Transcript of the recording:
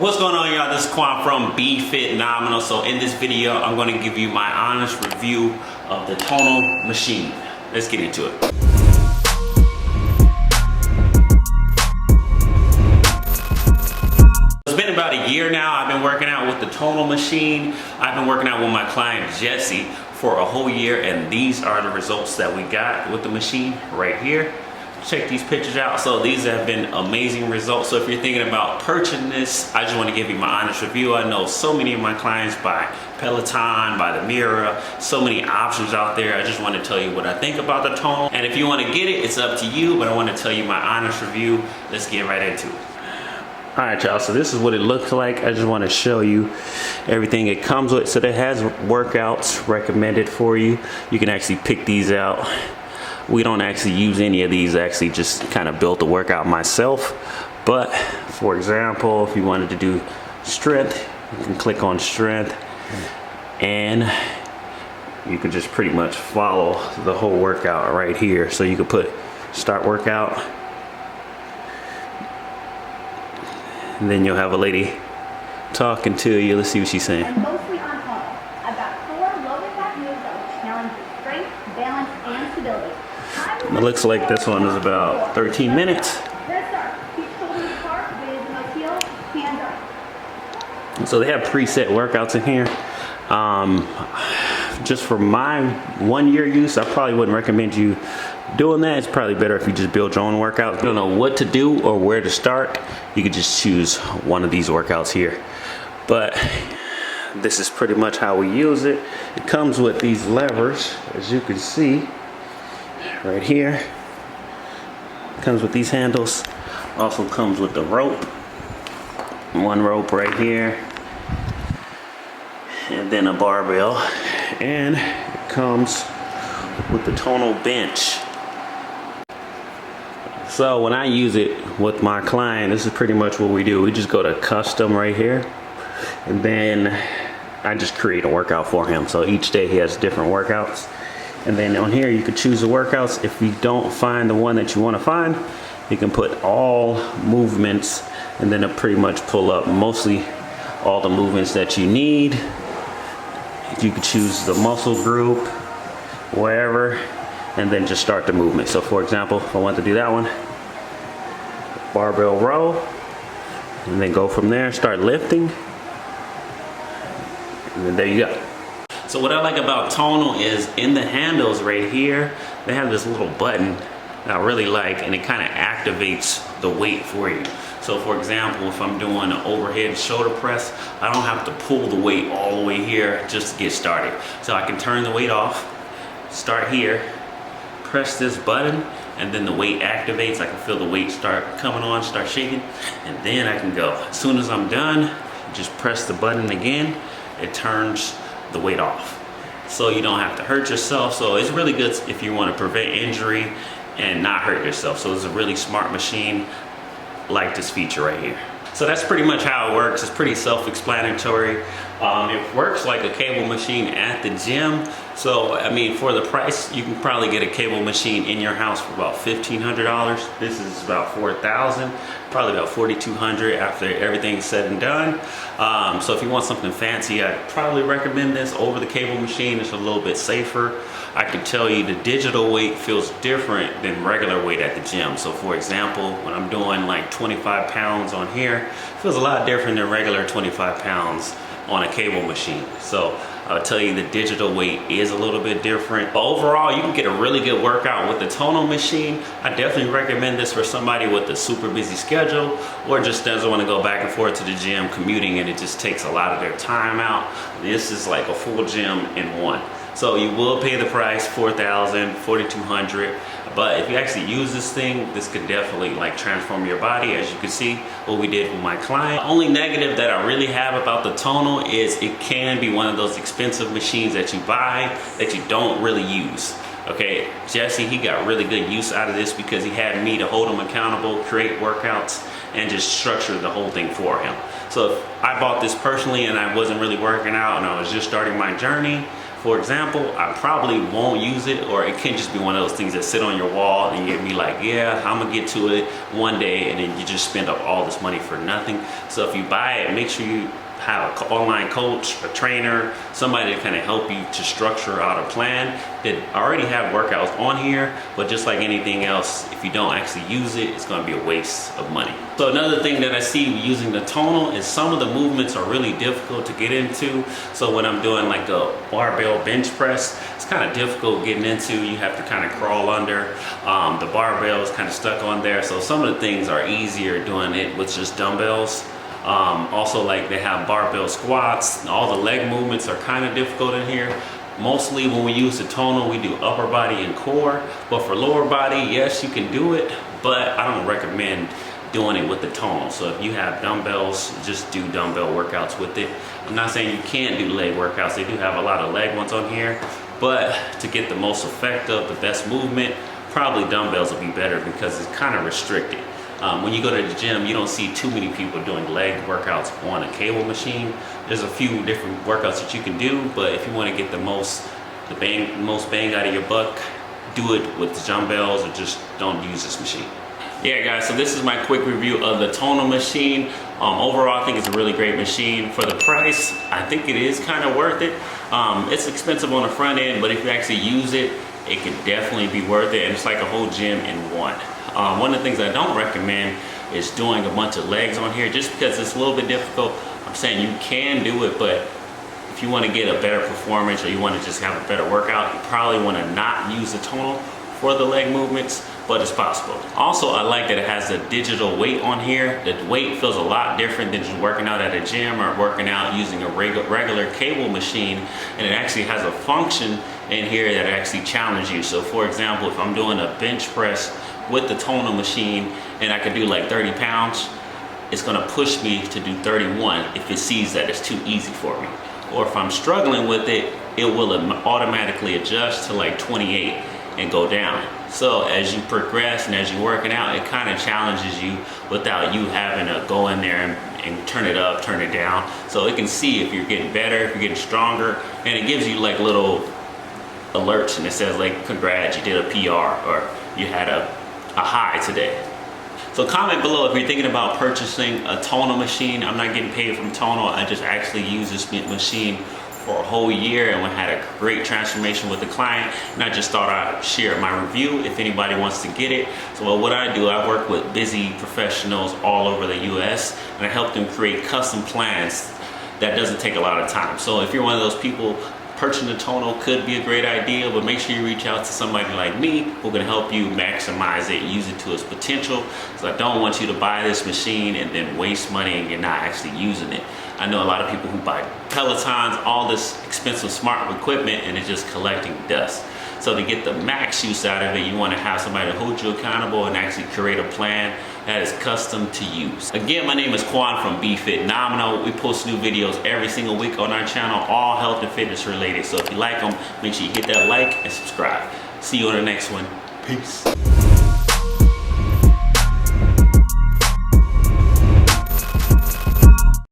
What's going on, y'all? This is Quan from Befitnomenal. So in this video, I'm going to give you my honest review of the Tonal machine. Let's get into it. It's been about a year now. I've been working out with the Tonal machine. I've been working out with my client Jesse for a whole year, and these are the results that we got with the machine right here. Check these pictures out. So these have been amazing results. So if you're thinking about purchasing this, I just want to give you my honest review. I know so many of my clients buy Peloton, buy the Mirror, so many options out there. I just want to tell you what I think about the Tonal. And if you want to get it, it's up to you, but I want to tell you my honest review. Let's get right into it. All right, y'all, so this is what it looks like. I just want to show you everything it comes with. So it has workouts recommended for you. You can actually pick these out. We don't actually use any of these. I actually just kind of built the workout myself. But for example, if you wanted to do strength, you can click on strength and you can just pretty much follow the whole workout right here. So you could put start workout, and then you'll have a lady talking to you. Let's see what she's saying. And mostly on Tonal. I've got 4 low impact moves that will challenge your strength, balance, and stability. It looks like this one is about 13 minutes. Let's start. Keep shoulders apart with no heel, hands up. So they have preset workouts in here. Just for my 1 year use, I probably wouldn't recommend you doing that. It's probably better if you just build your own workout. If you don't know what to do or where to start, you could just choose one of these workouts here. But this is pretty much how we use it. It comes with these levers, as you can see right here. Comes with these handles. Also comes with the rope. One rope right here, and then a barbell, and it comes with the Tonal bench. So when I use it with my client, this is pretty much what we do. We just go to custom right here, and then I just create a workout for him. So each day he has different workouts, and then on here you can choose the workouts. If you don't find the one that you want to find, you can put all movements, and then it'll pretty much pull up mostly all the movements that you need. You can choose the muscle group, wherever, and then just start the movement. So for example, if I want to do that one, barbell row, and then go from there, start lifting, and then there you go. So what I like about Tonal is in the handles right here, they have this little button that I really like, and it kind of activates the weight for you. So for example, if I'm doing an overhead shoulder press, I don't have to pull the weight all the way here just to get started. So I can turn the weight off, start here, press this button, and then the weight activates. I can feel the weight start coming on, start shaking, and then I can go. As soon as I'm done, just press the button again, it turns the weight off. So you don't have to hurt yourself. So it's really good if you want to prevent injury and not hurt yourself. So it's a really smart machine, like this feature right here. So that's pretty much how it works. It's pretty self-explanatory. It works like a cable machine at the gym. So I mean, for the price, you can probably get a cable machine in your house for about $1,500. This is about $4,000, probably about $4,200 after everything's said and done. So if you want something fancy, I'd probably recommend this over the cable machine. It's a little bit safer. I can tell you the digital weight feels different than regular weight at the gym. So for example, when I'm doing like 25 pounds on here, it feels a lot different than regular 25 pounds on a cable machine. So I'll tell you the digital weight is a little bit different. But overall, you can get a really good workout with the Tonal machine. I definitely recommend this for somebody with a super busy schedule, or just doesn't want to go back and forth to the gym commuting and it just takes a lot of their time out. This is like a full gym in one. So you will pay the price, $4,000, $4,200. But if you actually use this thing, this could definitely like transform your body, as you can see what we did with my client. The only negative that I really have about the Tonal is it can be one of those expensive machines that you buy that you don't really use. Okay, Jesse, he got really good use out of this because he had me to hold him accountable, create workouts, and just structure the whole thing for him. So if I bought this personally and I wasn't really working out and I was just starting my journey, For example, I probably won't use it, or it can just be one of those things that sit on your wall and you'd be like, yeah, I'm gonna get to it one day, and then you just spend up all this money for nothing. So if you buy it, make sure you have an online coach, a trainer, somebody to kind of help you to structure out a plan that already have workouts on here. But just like anything else, if you don't actually use it, it's going to be a waste of money. So another thing that I see using the Tonal is some of the movements are really difficult to get into. So when I'm doing like a barbell bench press, it's kind of difficult getting into. You have to kind of crawl under. The barbell is kind of stuck on there. So some of the things are easier doing it with just dumbbells. Also, like they have barbell squats. All the leg movements are kind of difficult in here. Mostly when we use the Tonal, we do upper body and core. But for lower body, yes, you can do it, but I don't recommend doing it with the Tonal. So if you have dumbbells, just do dumbbell workouts with it. I'm not saying you can't do leg workouts. They do have a lot of leg ones on here, but to get the most effective, the best movement, probably dumbbells will be better because it's kind of restricted. When you go to the gym, you don't see too many people doing leg workouts on a cable machine. There's a few different workouts that you can do, but if you want to get the most bang out of your buck, do it with the dumbbells, or just don't use this machine. Yeah guys, so this is my quick review of the Tonal machine. Overall, I think it's a really great machine. For the price, I think it is kind of worth it. It's expensive on the front end, but if you actually use it, it can definitely be worth it, and it's like a whole gym in one. One of the things I don't recommend is doing a bunch of legs on here, just because it's a little bit difficult. I'm saying you can do it, but if you want to get a better performance, or you want to just have a better workout, you probably want to not use the Tonal for the leg movements, but it's possible. Also, I like that it has a digital weight on here. The weight feels a lot different than just working out at a gym or working out using a regular cable machine, and it actually has a function in here that actually challenges you. So for example, if I'm doing a bench press with the Tonal machine and I could do like 30 pounds, it's gonna push me to do 31 if it sees that it's too easy for me. Or if I'm struggling with it, it will automatically adjust to like 28 and go down. So as you progress and as you're working out, it kind of challenges you without you having to go in there and turn it up, turn it down. So it can see if you're getting better, if you're getting stronger, and it gives you like little alerts, and it says like, congrats, you did a PR, or you had a high today. So comment below if you're thinking about purchasing a Tonal machine. I'm not getting paid from Tonal. I just actually use this machine for a whole year, and we had a great transformation with the client, and I just thought I'd share my review if anybody wants to get it. So what I do, I work with busy professionals all over the US, and I help them create custom plans that doesn't take a lot of time. So if you're one of those people, purchasing the Tonal could be a great idea, but make sure you reach out to somebody like me who can help you maximize it, use it to its potential. So I don't want you to buy this machine and then waste money and you're not actually using it. I know a lot of people who buy Pelotons, all this expensive smart equipment, and it's just collecting dust. So to get the max use out of it, you want to have somebody to hold you accountable and actually create a plan that is custom to use. Again, my name is Quan from Befitnomenal. We post new videos every single week on our channel, all health and fitness related. So if you like them, make sure you hit that like and subscribe. See you on the next one. Peace.